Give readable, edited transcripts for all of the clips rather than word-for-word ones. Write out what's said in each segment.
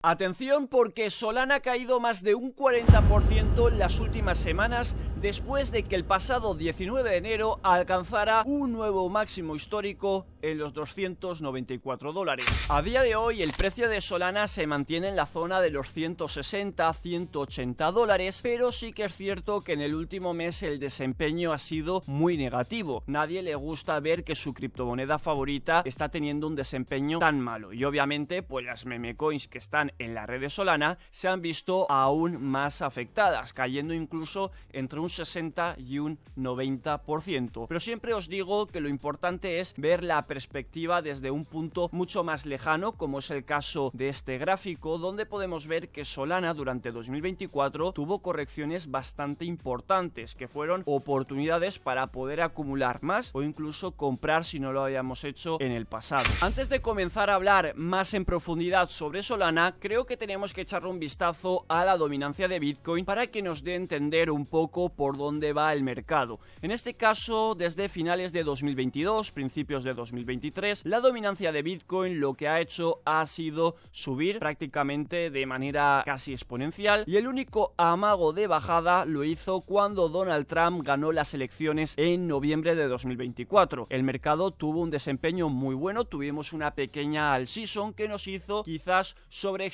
Atención, porque Solana ha caído más de un 40% en las últimas semanas después de que el pasado 19 de enero alcanzara un nuevo máximo histórico en los $294. A día de hoy el precio de Solana se mantiene en la zona de los $160-180, pero sí que es cierto que en el último mes el desempeño ha sido muy negativo. Nadie le gusta ver que su criptomoneda favorita está teniendo un desempeño tan malo, y obviamente pues las meme coins que están en la red de Solana se han visto aún más afectadas, cayendo incluso entre un 60 y un 90%. Pero siempre os digo que lo importante es ver la perspectiva desde un punto mucho más lejano, como es el caso de este gráfico, donde podemos ver que Solana durante 2024 tuvo correcciones bastante importantes, que fueron oportunidades para poder acumular más o incluso comprar si no lo habíamos hecho en el pasado. Antes de comenzar a hablar más en profundidad sobre Solana, creo que tenemos que echarle un vistazo a la dominancia de Bitcoin para que nos dé a entender un poco por dónde va el mercado. En este caso, desde finales de 2022, principios de 2023, la dominancia de Bitcoin lo que ha hecho ha sido subir prácticamente de manera casi exponencial, y el único amago de bajada lo hizo cuando Donald Trump ganó las elecciones en noviembre de 2024. El mercado tuvo un desempeño muy bueno, tuvimos una pequeña alt season que nos hizo quizás sobreexponernos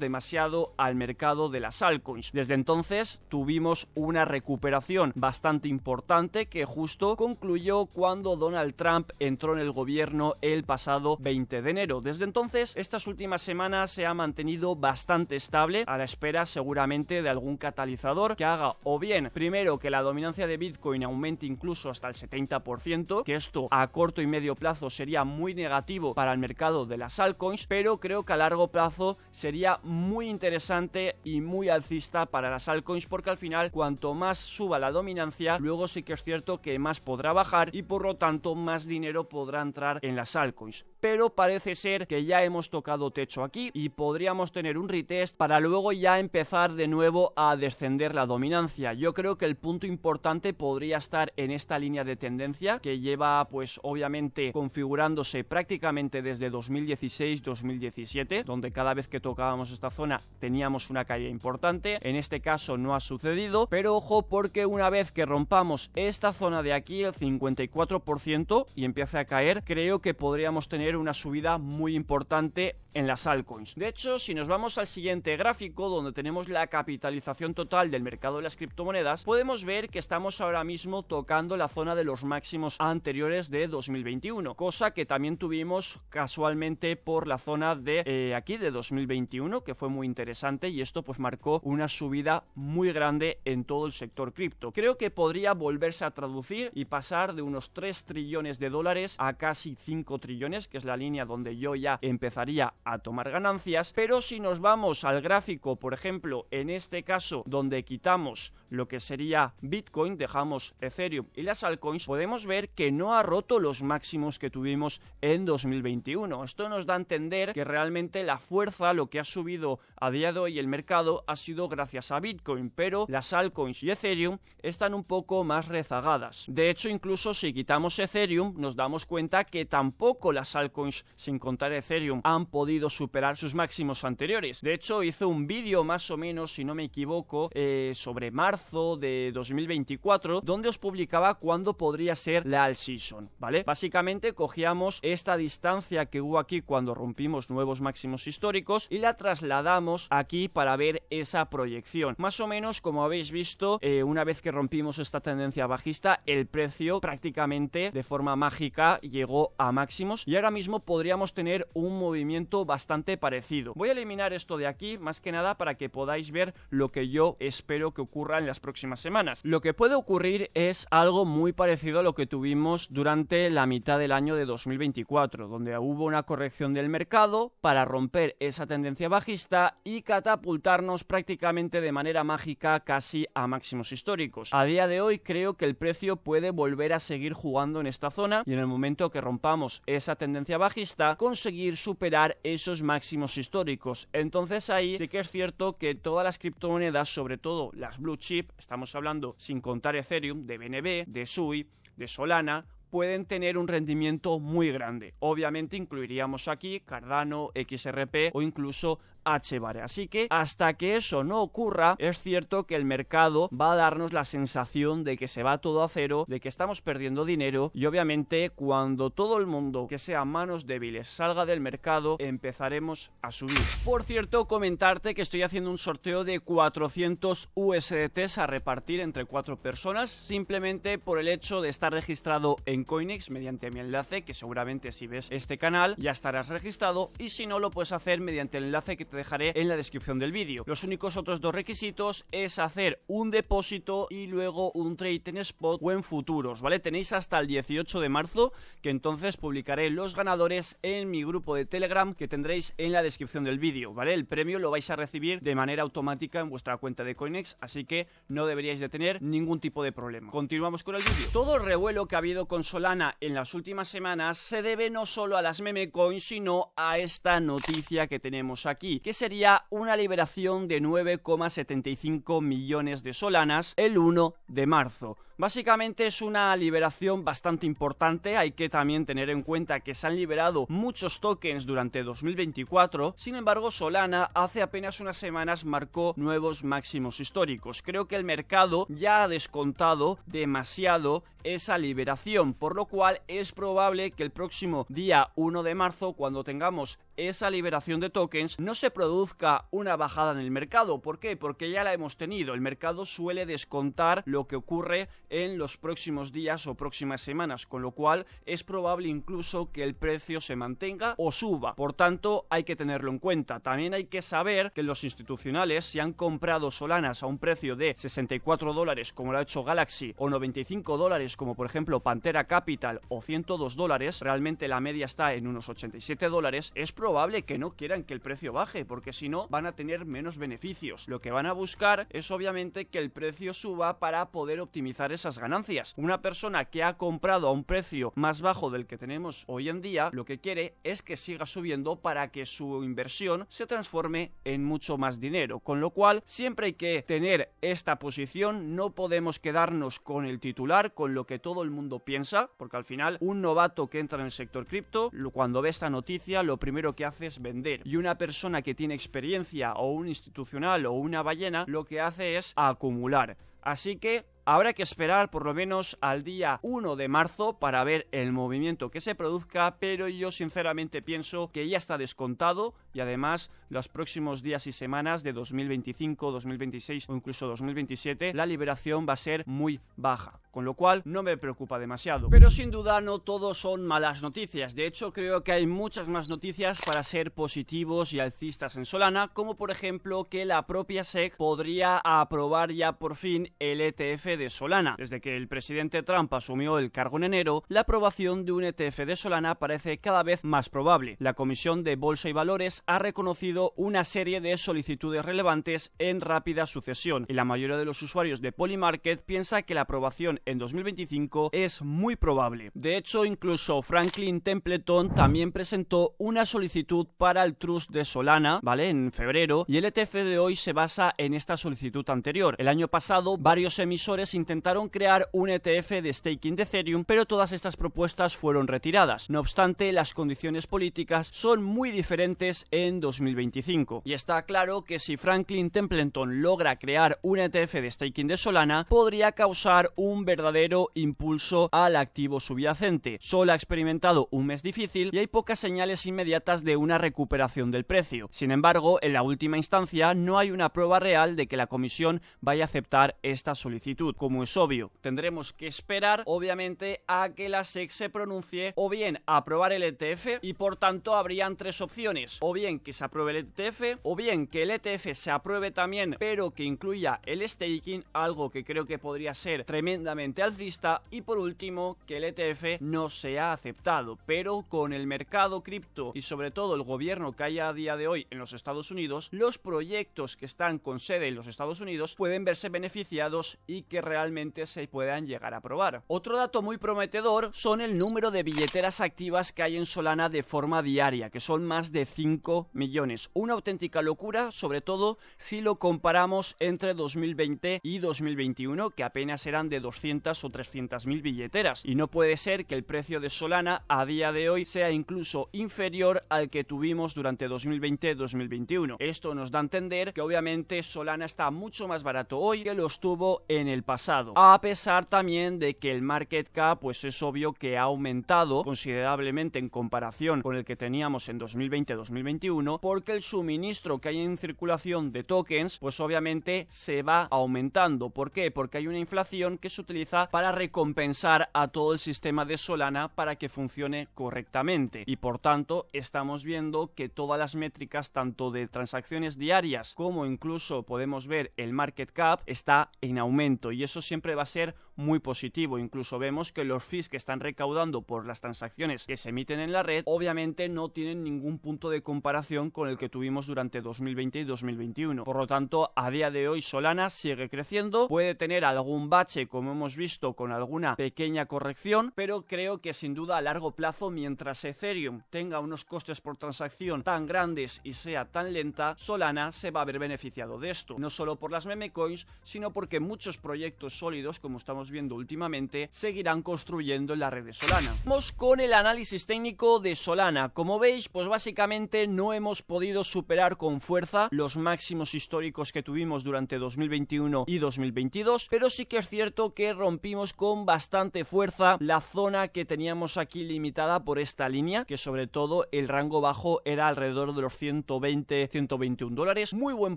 demasiado al mercado de las altcoins. Desde entonces tuvimos una recuperación bastante importante que justo concluyó cuando Donald Trump entró en el gobierno el pasado 20 de enero. Desde entonces, estas últimas semanas se ha mantenido bastante estable, a la espera seguramente de algún catalizador que haga o bien, primero, que la dominancia de Bitcoin aumente incluso hasta el 70%, que esto a corto y medio plazo sería muy negativo para el mercado de las altcoins, pero creo que a largo plazo sería muy interesante y muy alcista para las altcoins, porque al final cuanto más suba la dominancia, luego sí que es cierto que más podrá bajar y por lo tanto más dinero podrá entrar en las altcoins. Pero parece ser que ya hemos tocado techo aquí y podríamos tener un retest para luego ya empezar de nuevo a descender la dominancia. Yo creo que el punto importante podría estar en esta línea de tendencia que lleva pues obviamente configurándose prácticamente desde 2016-2017, donde cada vez que tocábamos esta zona teníamos una caída importante. En este caso no ha sucedido, pero ojo, porque una vez que rompamos esta zona de aquí, el 54%, y empiece a caer, creo que podríamos tener una subida muy importante en las altcoins. De hecho, si nos vamos al siguiente gráfico, donde tenemos la capitalización total del mercado de las criptomonedas, podemos ver que estamos ahora mismo tocando la zona de los máximos anteriores de 2021, cosa que también tuvimos casualmente por la zona de aquí de 2021, que fue muy interesante, y esto pues marcó una subida muy grande en todo el sector cripto. Creo que podría volverse a traducir y pasar de unos 3 trillones de dólares a casi 5 trillones, que es la línea donde yo ya empezaría a tomar ganancias. Pero si nos vamos al gráfico, por ejemplo, en este caso donde quitamos lo que sería Bitcoin, dejamos Ethereum y las altcoins, podemos ver que no ha roto los máximos que tuvimos en 2021. Esto nos da a entender que realmente la fuerza, lo que ha subido a día de hoy el mercado, ha sido gracias a Bitcoin, pero las altcoins y Ethereum están un poco más rezagadas. De hecho, incluso si quitamos Ethereum, nos damos cuenta que tampoco las altcoins, sin contar Ethereum, han podido superar sus máximos anteriores. De hecho, hice un vídeo más o menos, si no me equivoco, sobre marzo de 2024, donde os publicaba cuándo podría ser la alt season, ¿vale? Básicamente cogíamos esta distancia que hubo aquí cuando rompimos nuevos máximos históricos y la trasladamos aquí para ver esa proyección. Más o menos, como habéis visto, una vez que rompimos esta tendencia bajista, el precio prácticamente de forma mágica llegó a máximos y ahora mismo podríamos tener un movimiento bastante parecido. Voy a eliminar esto de aquí, más que nada para que podáis ver lo que yo espero que ocurra en las próximas semanas. Lo que puede ocurrir es algo muy parecido a lo que tuvimos durante la mitad del año de 2024, donde hubo una corrección del mercado para romper esa tendencia bajista y catapultarnos prácticamente de manera mágica casi a máximos históricos. A día de hoy creo que el precio puede volver a seguir jugando en esta zona y en el momento que rompamos esa tendencia bajista, conseguir superar esos máximos históricos. Entonces ahí sí que es cierto que todas las criptomonedas, sobre todo las blue chip, estamos hablando sin contar Ethereum, de BNB, de SUI, de Solana, pueden tener un rendimiento muy grande. Obviamente incluiríamos aquí Cardano, XRP o incluso H-Bar. Así que hasta que eso no ocurra, es cierto que el mercado va a darnos la sensación de que se va todo a cero, de que estamos perdiendo dinero, y obviamente cuando todo el mundo que sea manos débiles salga del mercado, empezaremos a subir. Por cierto, comentarte que estoy haciendo un sorteo de 400 USDTs a repartir entre 4 personas, simplemente por el hecho de estar registrado en Coinex mediante mi enlace, que seguramente si ves este canal ya estarás registrado, y si no, lo puedes hacer mediante el enlace que te dejaré en la descripción del vídeo. Los únicos otros dos requisitos es hacer un depósito y luego un trade en spot o en futuros, ¿vale? Tenéis hasta el 18 de marzo, que entonces publicaré los ganadores en mi grupo de Telegram, que tendréis en la descripción del vídeo, ¿vale? El premio lo vais a recibir de manera automática en vuestra cuenta de Coinex, así que no deberíais de tener ningún tipo de problema. Continuamos con el vídeo. Todo el revuelo que ha habido con Solana en las últimas semanas se debe no solo a las meme coins, sino a esta noticia que tenemos aquí, que sería una liberación de 9,75 millones de Solanas el 1 de marzo. Básicamente es una liberación bastante importante. Hay que también tener en cuenta que se han liberado muchos tokens durante 2024. Sin embargo, Solana hace apenas unas semanas marcó nuevos máximos históricos. Creo que el mercado ya ha descontado demasiado esa liberación, por lo cual es probable que el próximo día 1 de marzo, cuando tengamos esa liberación de tokens, no se produzca una bajada en el mercado. ¿Por qué? Porque ya la hemos tenido. El mercado suele descontar lo que ocurre en los próximos días o próximas semanas, con lo cual es probable incluso que el precio se mantenga o suba. Por tanto, hay que tenerlo en cuenta. También hay que saber que los institucionales, si han comprado Solanas a un precio de $64 como lo ha hecho Galaxy, o $95 como por ejemplo Pantera Capital, o $102, realmente la media está en unos $87, es probable que no quieran que el precio baje, porque si no van a tener menos beneficios. Lo que van a buscar es obviamente que el precio suba para poder optimizar esas ganancias. Una persona que ha comprado a un precio más bajo del que tenemos hoy en día, lo que quiere es que siga subiendo para que su inversión se transforme en mucho más dinero, con lo cual siempre hay que tener esta posición. No podemos quedarnos con el titular, con lo que todo el mundo piensa, porque al final un novato que entra en el sector cripto, cuando ve esta noticia, lo primero que hace es vender, y una persona que tiene experiencia, o un institucional o una ballena, lo que hace es acumular. Así que habrá que esperar por lo menos al día 1 de marzo para ver el movimiento que se produzca, pero yo sinceramente pienso que ya está descontado, y además los próximos días y semanas de 2025, 2026 o incluso 2027 la liberación va a ser muy baja, con lo cual no me preocupa demasiado. Pero sin duda no todo son malas noticias. De hecho, creo que hay muchas más noticias para ser positivos y alcistas en Solana, como por ejemplo que la propia SEC podría aprobar ya por fin el ETF de Solana. Desde que el presidente Trump asumió el cargo en enero, la aprobación de un ETF de Solana parece cada vez más probable. La Comisión de Bolsa y Valores ha reconocido una serie de solicitudes relevantes en rápida sucesión, y la mayoría de los usuarios de Polymarket piensa que la aprobación en 2025 es muy probable. De hecho, incluso Franklin Templeton también presentó una solicitud para el Trust de Solana, ¿vale?, en febrero, y el ETF de hoy se basa en esta solicitud anterior. El año pasado, varios emisores intentaron crear un ETF de staking de Ethereum, pero todas estas propuestas fueron retiradas. No obstante, las condiciones políticas son muy diferentes en 2025, y está claro que si Franklin Templeton logra crear un ETF de staking de Solana, podría causar un verdadero impulso al activo subyacente. Solo ha experimentado un mes difícil y hay pocas señales inmediatas de una recuperación del precio. Sin embargo, en la última instancia no hay una prueba real de que la comisión vaya a aceptar esta solicitud. Como es obvio, tendremos que esperar obviamente a que la SEC se pronuncie, o bien a aprobar el ETF, y por tanto habrían tres opciones: o bien que se apruebe el ETF, o bien que el ETF se apruebe también pero que incluya el staking, algo que creo que podría ser tremendamente alcista, y por último que el ETF no sea aceptado. Pero con el mercado cripto y sobre todo el gobierno que hay a día de hoy en los Estados Unidos, los proyectos que están con sede en los Estados Unidos pueden verse beneficiados y que realmente se puedan llegar a probar. Otro dato muy prometedor son el número de billeteras activas que hay en Solana de forma diaria, que son más de 5 millones. Una auténtica locura, sobre todo si lo comparamos entre 2020 y 2021, que apenas eran de 200 o 300 mil billeteras. Y no puede ser que el precio de Solana a día de hoy sea incluso inferior al que tuvimos durante 2020-2021. Esto nos da a entender que obviamente Solana está mucho más barato hoy que lo estuvo en el pasado, a pesar también de que el market cap pues es obvio que ha aumentado considerablemente en comparación con el que teníamos en 2020-2021, porque el suministro que hay en circulación de tokens pues obviamente se va aumentando. ¿Por qué? Porque hay una inflación que se utiliza para recompensar a todo el sistema de Solana para que funcione correctamente, y por tanto estamos viendo que todas las métricas tanto de transacciones diarias como incluso podemos ver el market cap está en aumento, y eso siempre va a ser muy positivo. Incluso vemos que los fees que están recaudando por las transacciones que se emiten en la red obviamente no tienen ningún punto de comparación con el que tuvimos durante 2020 y 2021. Por lo tanto, a día de hoy Solana sigue creciendo, puede tener algún bache como hemos visto con alguna pequeña corrección, pero creo que sin duda a largo plazo, mientras Ethereum tenga unos costes por transacción tan grandes y sea tan lenta, Solana se va a ver beneficiado de esto, no solo por las meme coins, sino porque muchos proyectos sólidos, como estamos viendo últimamente, seguirán construyendo en la red de Solana. Vamos con el análisis técnico de Solana. Como veis, pues básicamente no hemos podido superar con fuerza los máximos históricos que tuvimos durante 2021 y 2022, pero sí que es cierto que rompimos con bastante fuerza la zona que teníamos aquí limitada por esta línea, que sobre todo el rango bajo era alrededor de los 120-121 dólares. Muy buen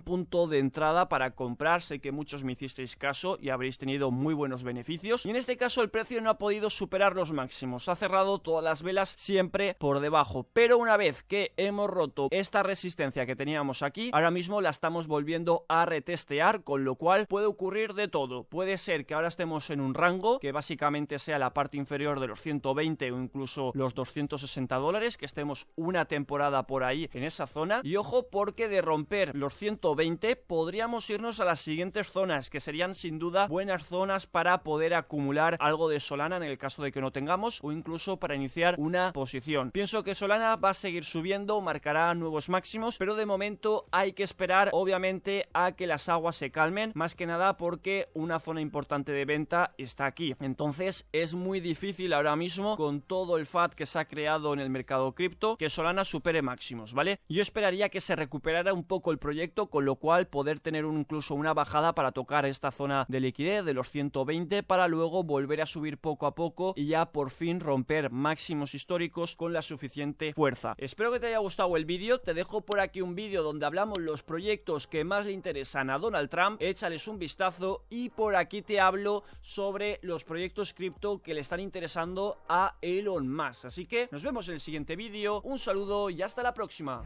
punto de entrada para comprar. Sé que muchos me hicisteis caso y habréis tenido muy buenos beneficios, y en este caso el precio no ha podido superar los máximos, ha cerrado todas las velas siempre por debajo, pero una vez que hemos roto esta resistencia que teníamos aquí, ahora mismo la estamos volviendo a retestear, con lo cual puede ocurrir de todo. Puede ser que ahora estemos en un rango que básicamente sea la parte inferior de los 120 o incluso los 260 dólares, que estemos una temporada por ahí en esa zona, y ojo, porque de romper los 120 podríamos irnos a las siguientes zonas, que serían sin duda buenas zonas para poder acumular algo de Solana en el caso de que no tengamos, o incluso para iniciar una posición. Pienso que Solana va a seguir subiendo, marcará nuevos máximos, pero de momento hay que esperar obviamente a que las aguas se calmen, más que nada porque una zona importante de venta está aquí. Entonces es muy difícil ahora mismo, con todo el FAT que se ha creado en el mercado cripto, que Solana supere máximos, ¿vale? Yo esperaría que se recuperara un poco el proyecto, con lo cual poder tener incluso una bajada para tocar esta zona de liquidez de los 120, para luego volver a subir poco a poco y ya por fin romper máximos históricos con la suficiente fuerza. Espero que te haya gustado el vídeo. Te dejo por aquí un vídeo donde hablamos los proyectos que más le interesan a Donald Trump, échales un vistazo, y por aquí te hablo sobre los proyectos cripto que le están interesando a Elon Musk. Así que nos vemos en el siguiente vídeo, un saludo y hasta la próxima.